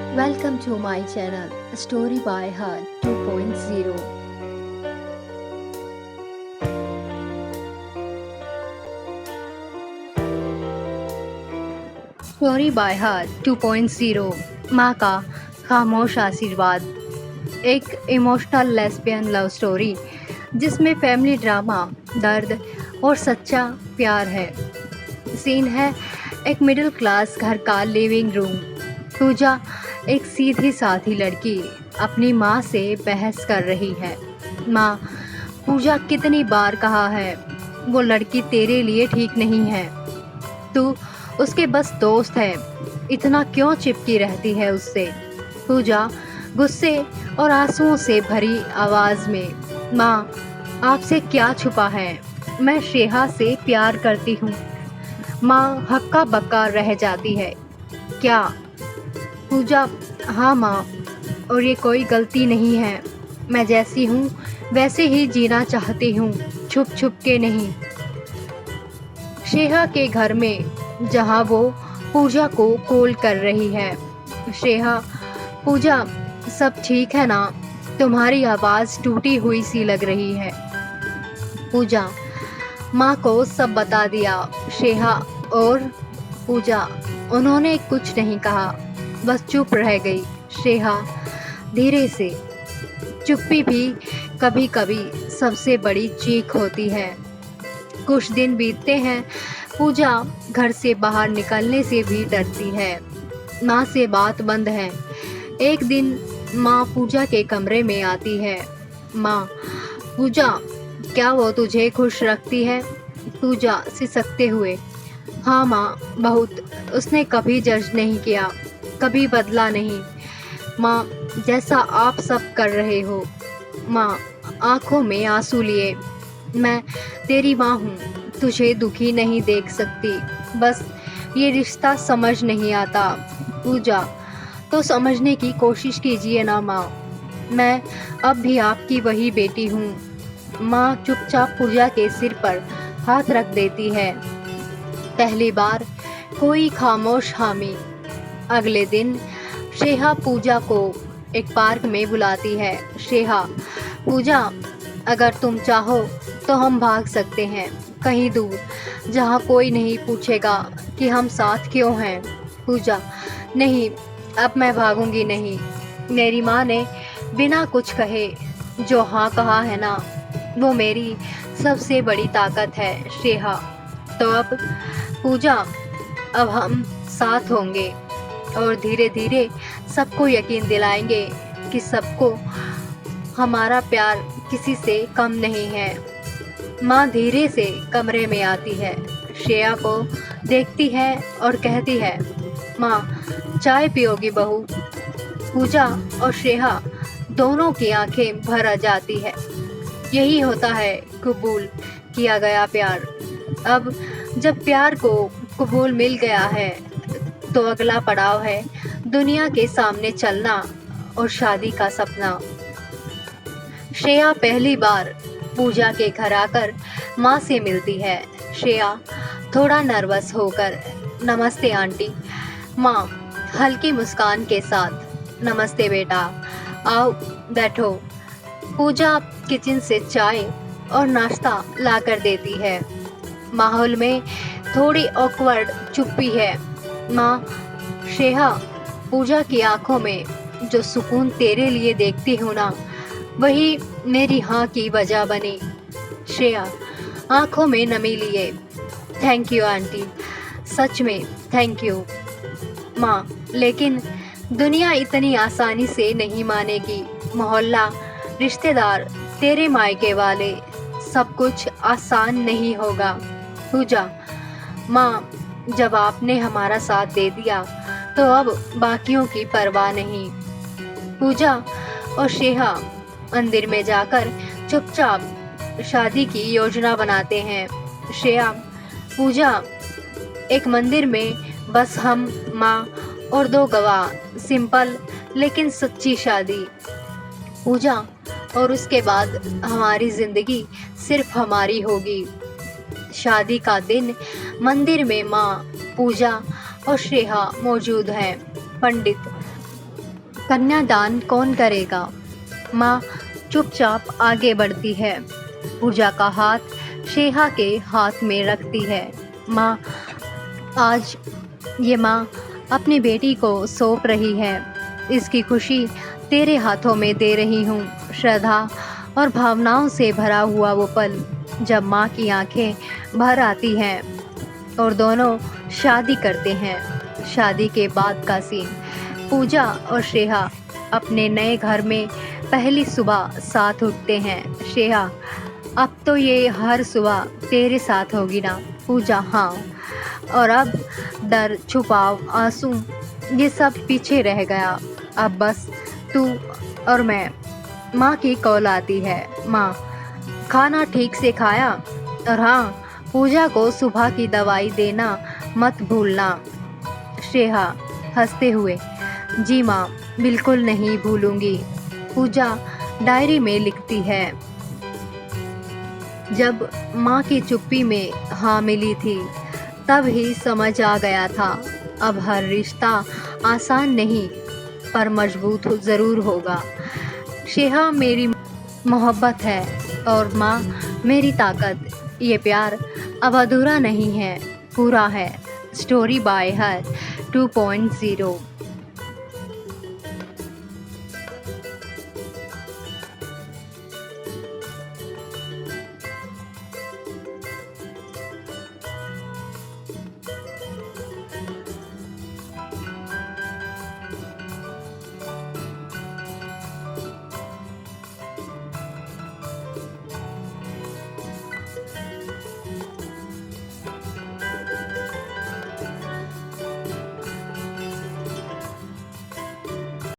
Welcome to my channel Story by Heart 2.0. Story by heart 2.0 माँ का खामोश आशीर्वाद। एक इमोशनल लेस्बियन लव स्टोरी जिसमें फैमिली ड्रामा, दर्द और सच्चा प्यार है। सीन है एक मिडिल क्लास घर का लिविंग रूम। पूजा, एक सीधी साधी लड़की, अपनी माँ से बहस कर रही है। माँ, पूजा कितनी बार कहा है, वो लड़की तेरे लिए ठीक नहीं है। तू उसके बस दोस्त है, इतना क्यों चिपकी रहती है उससे। पूजा, गुस्से और आंसुओं से भरी आवाज़ में, माँ, आपसे क्या छुपा है, मैं श्रेया से प्यार करती हूँ। माँ हक्का बक्का रह जाती है। क्या? पूजा, हाँ माँ, और ये कोई गलती नहीं है। मैं जैसी हूँ वैसे ही जीना चाहती हूँ, छुप छुप के नहीं। श्रेया के घर में, जहाँ वो पूजा को कॉल कर रही है। श्रेया, पूजा, सब ठीक है ना? तुम्हारी आवाज़ टूटी हुई सी लग रही है। पूजा, माँ को सब बता दिया। श्रेया और पूजा, उन्होंने कुछ नहीं कहा, बस चुप रह गई। श्रेया धीरे से, चुप्पी भी कभी कभी सबसे बड़ी चीख होती है। कुछ दिन बीतते हैं। पूजा घर से बाहर निकलने से भी डरती है। माँ से बात बंद है। एक दिन माँ पूजा के कमरे में आती है। माँ, पूजा, क्या वो तुझे खुश रखती है? पूजा सिसकते हुए, हाँ माँ, बहुत। उसने कभी जज नहीं किया, कभी बदला नहीं। माँ, जैसा आप सब कर रहे हो। माँ आंखों में आंसू लिए, मैं तेरी माँ हूँ, तुझे दुखी नहीं देख सकती, बस ये रिश्ता समझ नहीं आता। पूजा, तो समझने की कोशिश कीजिए ना माँ, मैं अब भी आपकी वही बेटी हूँ। माँ चुपचाप पूजा के सिर पर हाथ रख देती है। पहली बार कोई खामोश हामी। अगले दिन श्रेया पूजा को एक पार्क में बुलाती है। श्रेया, पूजा, अगर तुम चाहो तो हम भाग सकते हैं कहीं दूर, जहाँ कोई नहीं पूछेगा कि हम साथ क्यों हैं। पूजा, नहीं, अब मैं भागूंगी नहीं। मेरी माँ ने बिना कुछ कहे जो हाँ कहा है ना, वो मेरी सबसे बड़ी ताकत है। श्रेया, तो अब पूजा, अब हम साथ होंगे और धीरे धीरे सबको यकीन दिलाएंगे कि सबको हमारा प्यार किसी से कम नहीं है। माँ धीरे से कमरे में आती है, श्रेया को देखती है और कहती है, माँ, चाय पियोगी बहू? पूजा और श्रेया दोनों की आंखें भर आ जाती है। यही होता है कबूल किया गया प्यार। अब जब प्यार को कबूल मिल गया है, तो अगला पड़ाव है दुनिया के सामने चलना और शादी का सपना। श्रेया पहली बार पूजा के घर आकर माँ से मिलती है। श्रेया थोड़ा नर्वस होकर, नमस्ते आंटी। माँ हल्की मुस्कान के साथ, नमस्ते बेटा, आओ बैठो। पूजा किचन से चाय और नाश्ता लाकर देती है। माहौल में थोड़ी ऑकवर्ड चुप्पी है। माँ, श्रेया, पूजा की आंखों में जो सुकून तेरे लिए देखती हूँ ना, वही मेरी हाँ की वजह बनी। श्रेया आंखों में नमी लिए, थैंक यू आंटी, सच में थैंक यू। माँ, लेकिन दुनिया इतनी आसानी से नहीं मानेगी। मोहल्ला, रिश्तेदार, तेरे मायके वाले, सब कुछ आसान नहीं होगा। पूजा, माँ, जब आपने हमारा साथ दे दिया तो अब बाकियों की परवाह नहीं। पूजा और श्रेया मंदिर में जाकर चुपचाप शादी की योजना बनाते हैं। श्रेया, पूजा, एक मंदिर में बस हम, माँ और दो गवाह, सिंपल लेकिन सच्ची शादी। पूजा, और उसके बाद हमारी जिंदगी सिर्फ हमारी होगी। शादी का दिन मंदिर में माँ, पूजा और श्रेया मौजूद हैं। पंडित, कन्यादान कौन करेगा? माँ चुपचाप आगे बढ़ती है। पूजा का हाथ शेहा के हाथ में रखती है। माँ, आज ये माँ अपनी बेटी को सौंप रही है। इसकी खुशी तेरे हाथों में दे रही हूँ। श्रद्धा और भावनाओं से भरा हुआ वो पल जब माँ की आंखें भर आती हैं और दोनों शादी करते हैं। शादी के बाद का सीन। पूजा और श्रेया अपने नए घर में पहली सुबह साथ उठते हैं। श्रेया, अब तो ये हर सुबह तेरे साथ होगी ना? पूजा, हाँ। और अब डर, छुपाव, आंसू, ये सब पीछे रह गया। अब बस तू और मैं। माँ की कॉल आती है। माँ, खाना ठीक से खाया? और हाँ, पूजा को सुबह की दवाई देना मत भूलना। श्रेया हंसते हुए, जी माँ, बिल्कुल नहीं भूलूंगी। पूजा डायरी में लिखती है, जब माँ की चुप्पी में हाँ मिली थी तब ही समझ आ गया था, अब हर रिश्ता आसान नहीं पर मजबूत ज़रूर होगा। श्रेया मेरी मोहब्बत है और माँ मेरी ताकत। ये प्यार अब अधूरा नहीं है, पूरा है। Story by her 2.0।